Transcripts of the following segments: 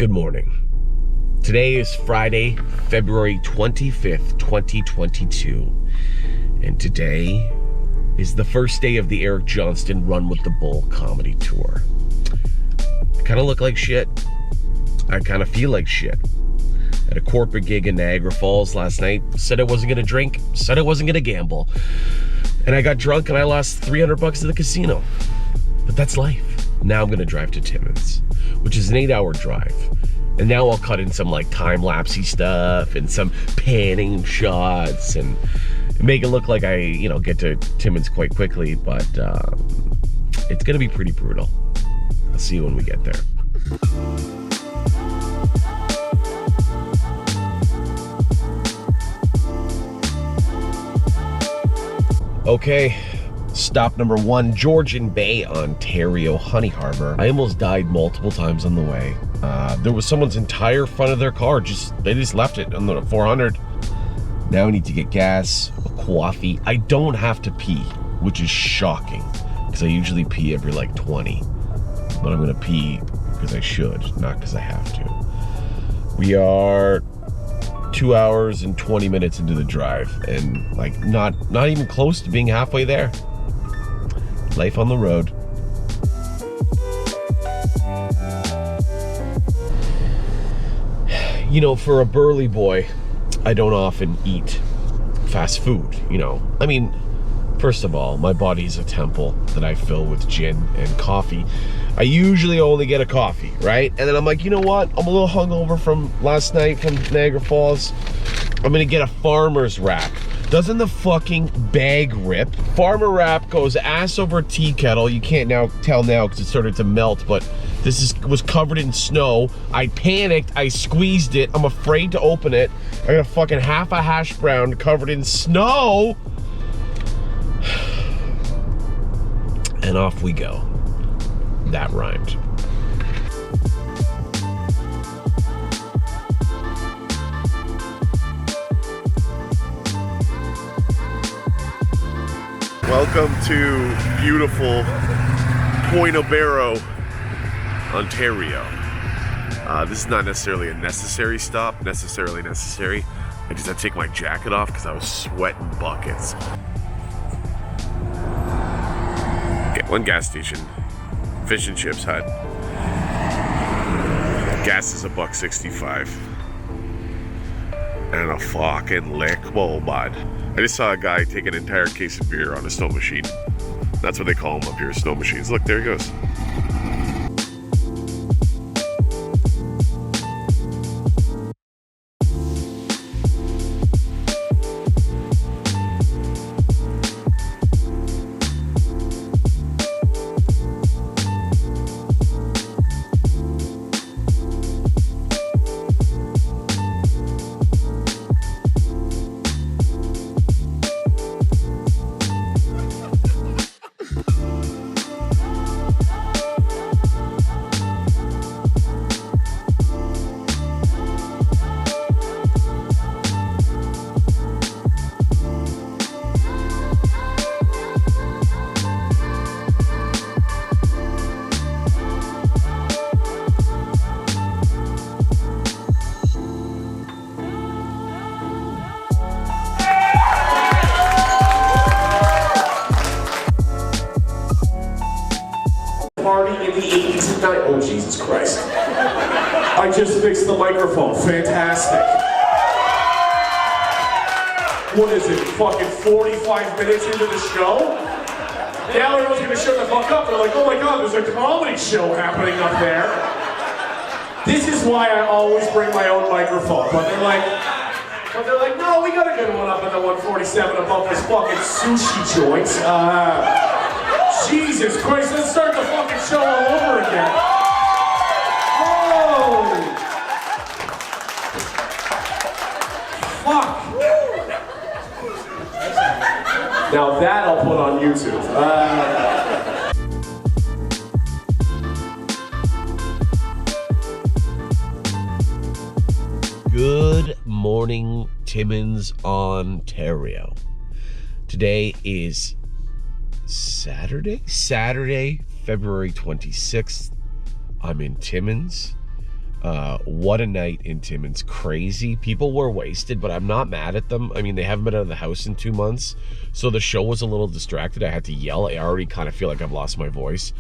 Good morning. Today is Friday, February 25th, 2022. And today is the first day of the Eric Johnston Run with the Bull comedy tour. I kind of look like shit. I kind of feel like shit. At a corporate gig in Niagara Falls last night, said I wasn't gonna drink, said I wasn't gonna gamble. And I got drunk and I lost $300 at the casino. But that's life. Now I'm gonna drive to Timmins, which is an 8-hour drive. And now I'll cut in some like time-lapsey stuff and some panning shots and make it look like I, get to Timmins quite quickly, but it's gonna be pretty brutal. I'll see you when we get there. Okay, stop number 1, Georgian Bay, Ontario, Honey Harbor. I almost died multiple times on the way. There was someone's entire front of their car, they just left it on the 400. Now I need to get gas, a coffee. I don't have to pee, which is shocking, because I usually pee every like 20. But I'm gonna pee because I should, not because I have to. We are 2 hours and 20 minutes into the drive, and like not even close to being halfway there. Life on the road. For a burly boy, I don't often eat fast food, I mean, first of all, my body's a temple that I fill with gin and coffee. I usually only get a coffee, right? And then I'm like, you know what? I'm a little hungover from last night from Niagara Falls. I'm gonna get a farmer's wrap. Doesn't the fucking bag rip? Farmer wrap goes ass over tea kettle. You can't tell now because it started to melt, but this was covered in snow. I panicked, I squeezed it. I'm afraid to open it. I got a fucking half a hash brown covered in snow. And off we go. That rhymed. Welcome to beautiful Point Barrow, Ontario. This is not necessarily a necessary stop, necessarily. I just had to take my jacket off because I was sweating buckets. Get one gas station, fish and chips hut. Gas is $1.65. And a fucking lick bowl, bud. I just saw a guy take an entire case of beer on a snow machine. That's what they call them up here, snow machines. Look, there he goes. Party in the 80s and 90s. Oh, Jesus Christ. I just fixed the microphone. Fantastic. What is it, fucking 45 minutes into the show? Now everyone's gonna shut the fuck up. They're like, oh my God, there's a comedy show happening up there. This is why I always bring my own microphone. But they're like, no, we got a good one up at the 147 above this fucking sushi joint. Jesus Christ, let's start the fucking show all over again. Whoa! Fuck. Now that I'll put on YouTube. Good morning, Timmins, Ontario. Today is Saturday, February 26th. I'm in Timmins. What a night in Timmins. Crazy. People were wasted, but I'm not mad at them. I mean, they haven't been out of the house in 2 months, so the show was a little distracted. I had to yell. I already kind of feel like I've lost my voice.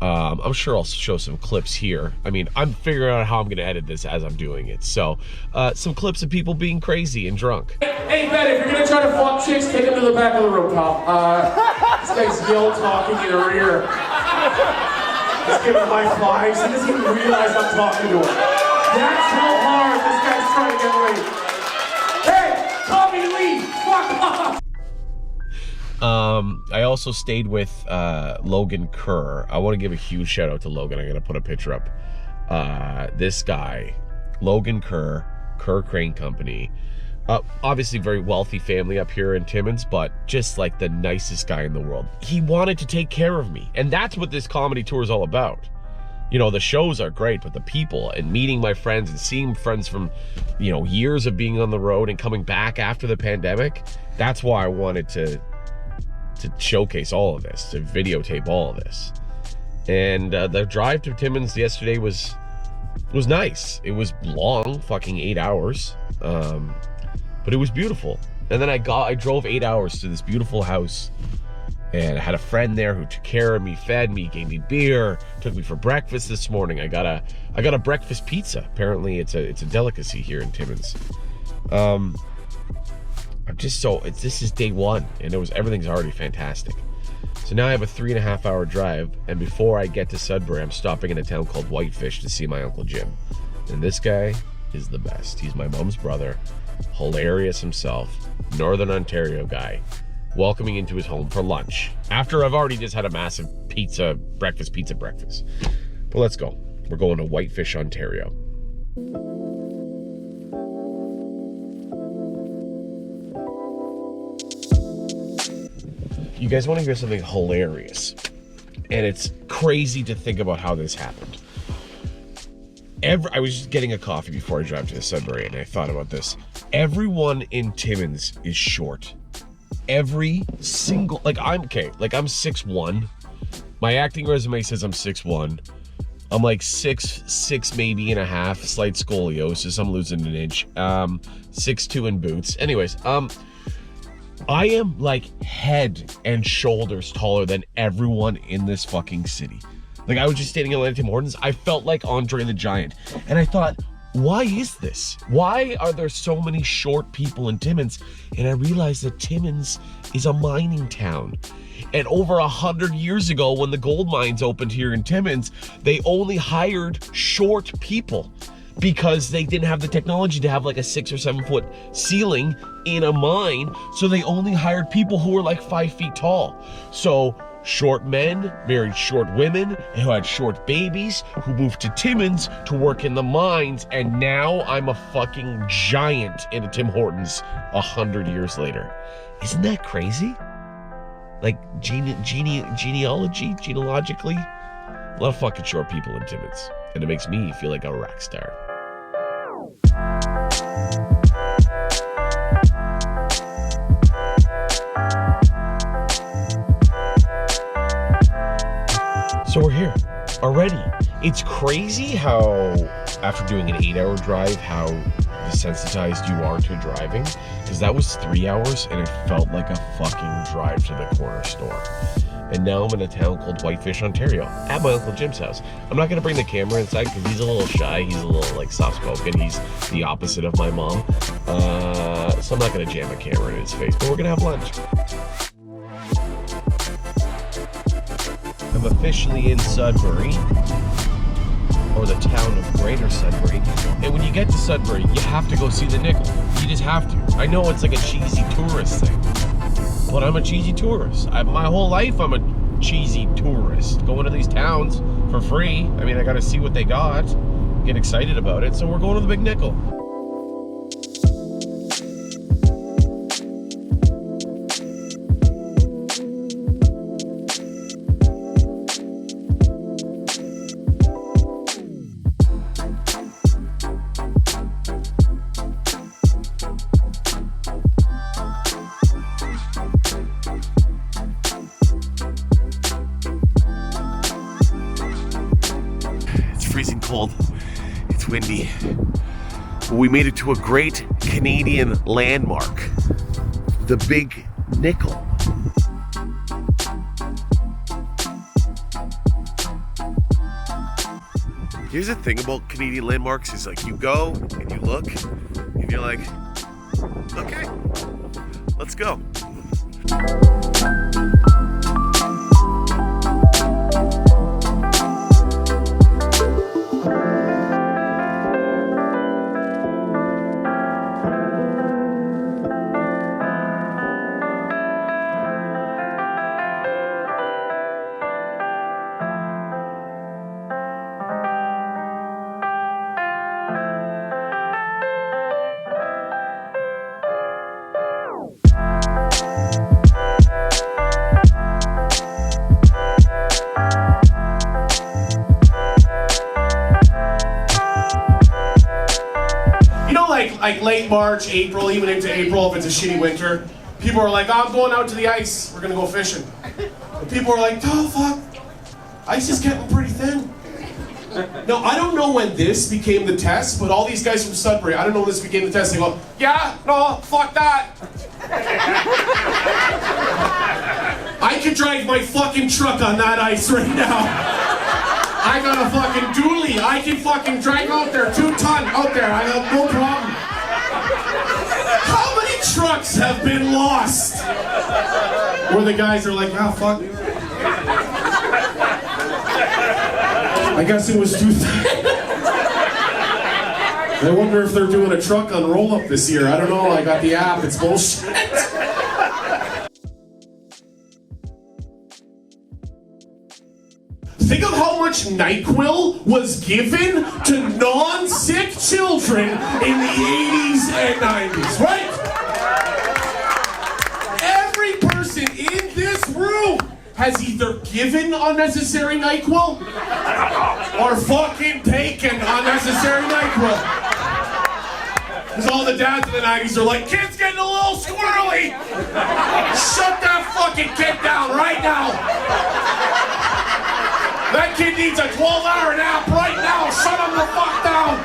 I'm sure I'll show some clips here. I mean, I'm figuring out how I'm going to edit this as I'm doing it. So, some clips of people being crazy and drunk. Hey, Ben, if you're going to try to fuck chicks, take them to the back of the room, pal. This guy's yell talking in her ear. He's giving high fives. He doesn't even realize I'm talking to him. That's how hard this guy's trying to get laid. Hey, Tommy Lee, fuck off! I also stayed with Logan Kerr. I want to give a huge shout out to Logan. I'm going to put a picture up. This guy, Logan Kerr, Kerr Crane Company. Obviously very wealthy family up here in Timmins, but just like the nicest guy in the world. He wanted to take care of me, and that's what this comedy tour is all about. You know, the shows are great, but the people and meeting my friends and seeing friends from, you know, years of being on the road and coming back after the pandemic, that's why I wanted to showcase all of this, to videotape all of this. And the drive to Timmins yesterday was nice. It was long, fucking 8 hours. But it was beautiful. And then I drove 8 hours to this beautiful house, and I had a friend there who took care of me, fed me, gave me beer, took me for breakfast this morning. I got a breakfast pizza. Apparently it's a delicacy here in Timmins. This is day one, and everything's already fantastic. So now I have a 3.5 hour drive, and before I get to Sudbury, I'm stopping in a town called Whitefish to see my Uncle Jim. And this guy is the best. He's my mom's brother. Hilarious himself, Northern Ontario guy, welcoming into his home for lunch after I've already just had a massive breakfast. But let's go. We're going to Whitefish, Ontario. You guys want to hear something hilarious? And it's crazy to think about how this happened. I was just getting a coffee before I drive to Sudbury, and I thought about this. Everyone in Timmins is short. Every single, I'm 6'1". My acting resume says I'm 6'1". I'm like 6'6", maybe and a half, slight scoliosis. I'm losing an inch. 6'2" in boots. Anyways, I am like head and shoulders taller than everyone in this fucking city. Like, I was just standing in line at Tim Hortons. I felt like Andre the Giant. And I thought, why is this? Why are there so many short people in Timmins? And I realized that Timmins is a mining town. And over 100 years ago, when the gold mines opened here in Timmins, they only hired short people because they didn't have the technology to have like a 6 or 7 foot ceiling in a mine. So they only hired people who were like 5 feet tall. So short men married short women who had short babies, who moved to Timmins to work in the mines, and now I'm a fucking giant in a Tim Hortons 100 years later. Isn't that crazy? Like genealogically, a lot of fucking short people in Timmins, and it makes me feel like a rock star. So we're here already. It's crazy how, after doing an 8 hour drive, how desensitized you are to driving. Because that was 3 hours and it felt like a fucking drive to the corner store. And now I'm in a town called Whitefish, Ontario, at my Uncle Jim's house. I'm not gonna bring the camera inside because he's a little shy. He's a little like soft-spoken. He's the opposite of my mom. So I'm not gonna jam a camera in his face, but we're gonna have lunch. I'm officially in Sudbury, or the town of Greater Sudbury. And when you get to Sudbury, you have to go see the Nickel. You just have to. I know it's like a cheesy tourist thing, but I'm a cheesy tourist. My whole life I'm a cheesy tourist. Going to these towns for free. I mean, I gotta see what they got, get excited about it, so we're going to the Big Nickel. it's windy. We made it to a great Canadian landmark, the Big Nickel. Here's the thing about Canadian landmarks is like you go and you look and you're like, okay, let's go. Like late March, April, even into April if it's a shitty winter, people are like, oh, I'm going out to the ice, we're gonna go fishing. And people are like, oh fuck, ice is getting pretty thin. Now, I don't know when this became the test, but all these guys from Sudbury, I don't know when this became the test, they go, yeah, no, fuck that. I could drive my fucking truck on that ice right now. I got a fucking dually. I can fucking drive out there, 2 ton out there. I have no problem. How many trucks have been lost? Where the guys are like, ah, fuck. I guess it was too thin. I wonder if they're doing a truck on roll-up this year. I don't know. I got the app. It's bullshit. Think of how much NyQuil was given to non-sick children in the 80s and 90s, right? Every person in this room has either given unnecessary NyQuil or fucking taken unnecessary NyQuil. Because all the dads in the 90s are like, kid's getting a little squirrely. Shut that fucking kid down right now. That kid needs a 12-hour nap right now. Shut him the fuck down.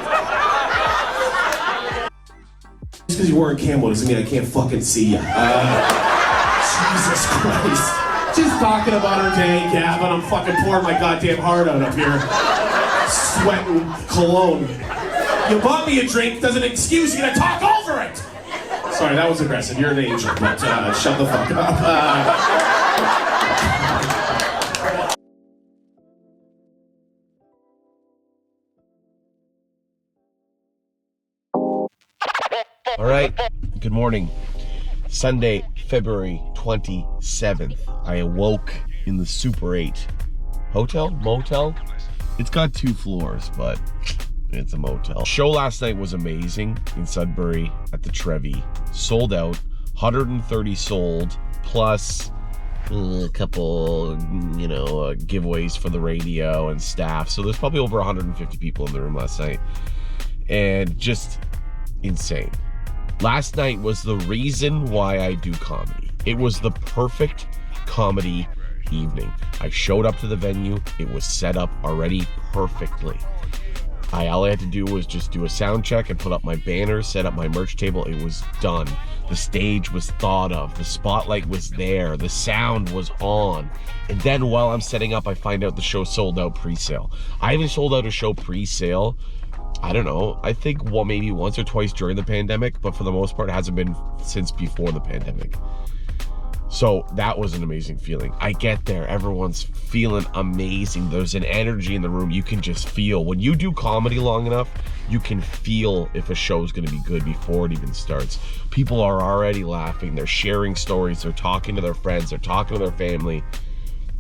Just because you're wearing camo doesn't mean I can't fucking see you. Jesus Christ. Just talking about our day, Gavin. I'm fucking pouring my goddamn heart out up here. Sweating cologne. You bought me a drink doesn't excuse you to talk over it. Sorry, that was aggressive. You're an angel, but shut the fuck up. All right, good morning. Sunday, February 27th. I awoke in the Super 8 hotel, motel. It's got 2 floors, but it's a motel. Show last night was amazing in Sudbury at the Trevi. Sold out, 130 sold, plus a couple, giveaways for the radio and staff. So there's probably over 150 people in the room last night. And just insane. Last night was the reason why I do comedy. It was the perfect comedy evening. I showed up to the venue. It was set up already perfectly. All I had to do was just do a sound check and put up my banners, set up my merch table. It was done. The stage was thought of. The spotlight was there. The sound was on. And then while I'm setting up, I find out the show sold out pre-sale. I haven't sold out a show pre-sale, I don't know, I think maybe once or twice during the pandemic, but for the most part it hasn't been since before the pandemic. So that was an amazing feeling. I get there, everyone's feeling amazing. There's an energy in the room. You can just feel, when you do comedy long enough, you can feel if a show's gonna be good before it even starts. People are already laughing, they're sharing stories, they're talking to their friends, they're talking to their family,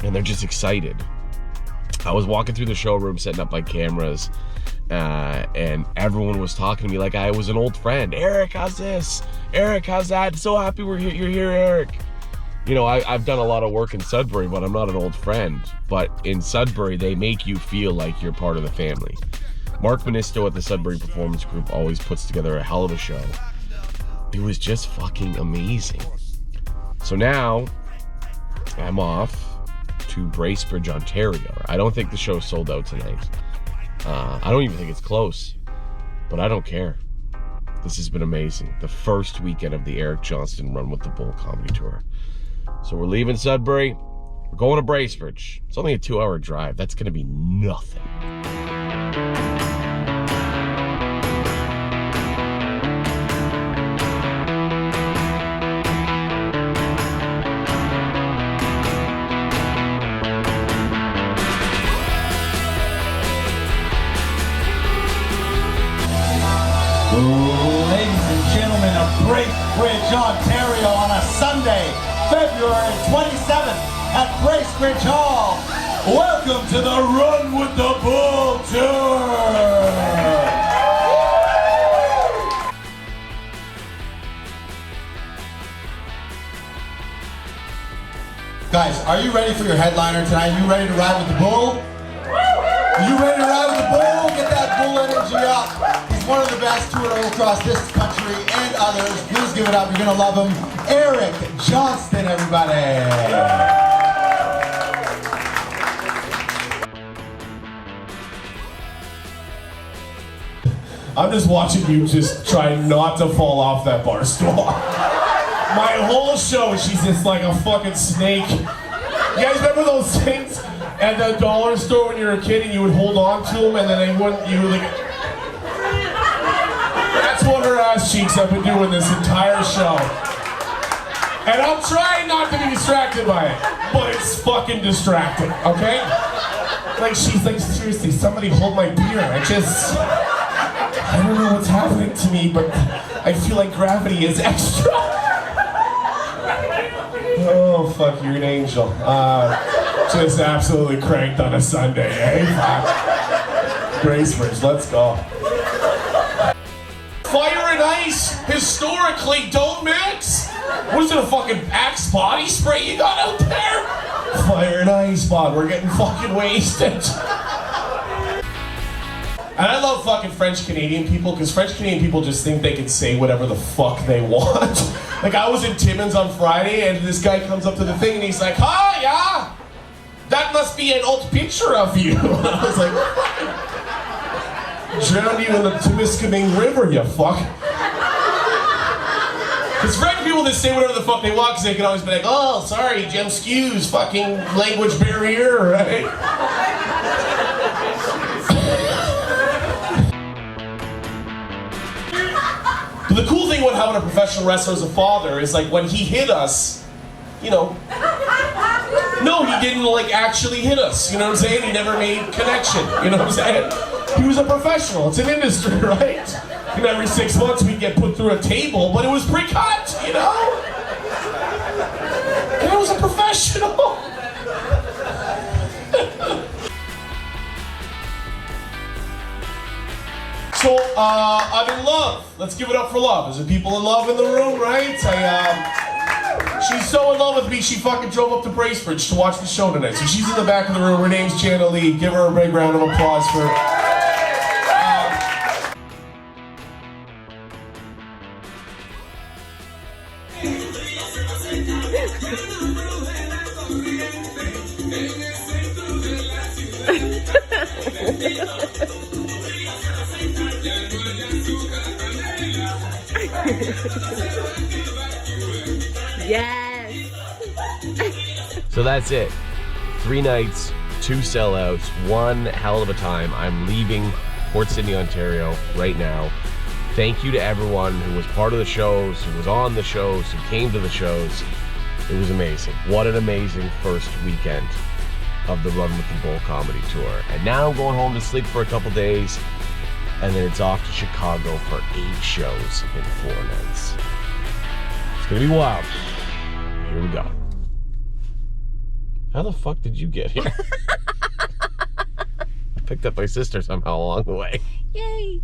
and they're just excited. I was walking through the showroom, setting up my cameras, and everyone was talking to me like I was an old friend. Eric, how's this? Eric, how's that? So happy you're here, Eric. You know, I've done a lot of work in Sudbury, but I'm not an old friend. But in Sudbury, they make you feel like you're part of the family. Mark Ministo at the Sudbury Performance Group always puts together a hell of a show. It was just fucking amazing. So now, I'm off to Bracebridge, Ontario. I don't think the show sold out tonight. I don't even think it's close. But I don't care. This has been amazing. The first weekend of the Eric Johnston Run with the Bull comedy tour. So we're leaving Sudbury. We're going to Bracebridge. It's only a 2-hour drive. That's going to be nothing. Ladies and gentlemen of Bracebridge, Ontario, on a Sunday, February 27th at Bracebridge Hall. Welcome to the Run with the Bull Tour. Guys, are you ready for your headliner tonight? You ready to ride with the bull? You ready to ride with the bull? Get that bull energy up. He's one of the best touring all across this country and others. Please give it up. You're gonna love him. Eric Johnston, everybody. I'm just watching you just try not to fall off that bar stool. My whole show, she's just like a fucking snake. You guys remember those things at the dollar store when you were a kid and you would hold on to them and then they wouldn't, you would like... That's what her ass cheeks have been doing this entire show. And I'm trying not to be distracted by it, but it's fucking distracting, okay? Like, she's like, seriously, somebody hold my beer. I don't know what's happening to me, but I feel like gravity is extra. Oh, fuck, you're an angel. Just absolutely cranked on a Sunday, eh? Bracebridge, let's go. Fire and ice, historically, don't mix. What is it, a fucking Axe body spray you got out there? Fire and ice, Bob, we're getting fucking wasted. And I love fucking French-Canadian people, because French-Canadian people just think they can say whatever the fuck they want. Like, I was in Timmins on Friday, and this guy comes up to the thing, and he's like, "Hi, yeah, that must be an old picture of you." I was like, "Drown you in the Timiskaming River, you fuck." Because French people just say whatever the fuck they want, because they can always be like, "Oh, sorry, Jim Skews, fucking language barrier," right? The cool thing about having a professional wrestler as a father is, like, when he hit us, you know, no, he didn't, like, actually hit us, you know what I'm saying? He never made connection, you know what I'm saying? He was a professional, it's an industry, right? And every 6 months we'd get put through a table, but it was pre-cut, you know? And I was a professional. So, I'm in love. Let's give it up for love. Is there people in love in the room, right? She's so in love with me, she fucking drove up to Bracebridge to watch the show tonight. So she's in the back of the room. Her name's Jana Lee. Give her a big round of applause for... Yes. So that's it. 3 nights, 2 sellouts, one hell of a time. I'm leaving Port Sydney, Ontario right now. Thank you to everyone who was part of the shows, who was on the shows, who came to the shows. It was amazing. What an amazing first weekend of the Run with the Bull comedy tour. And now I'm going home to sleep for a couple days, and then it's off to Chicago for 8 shows in 4 nights. It's gonna be wild. Here we go. How the fuck did you get here? I picked up my sister somehow along the way. Yay.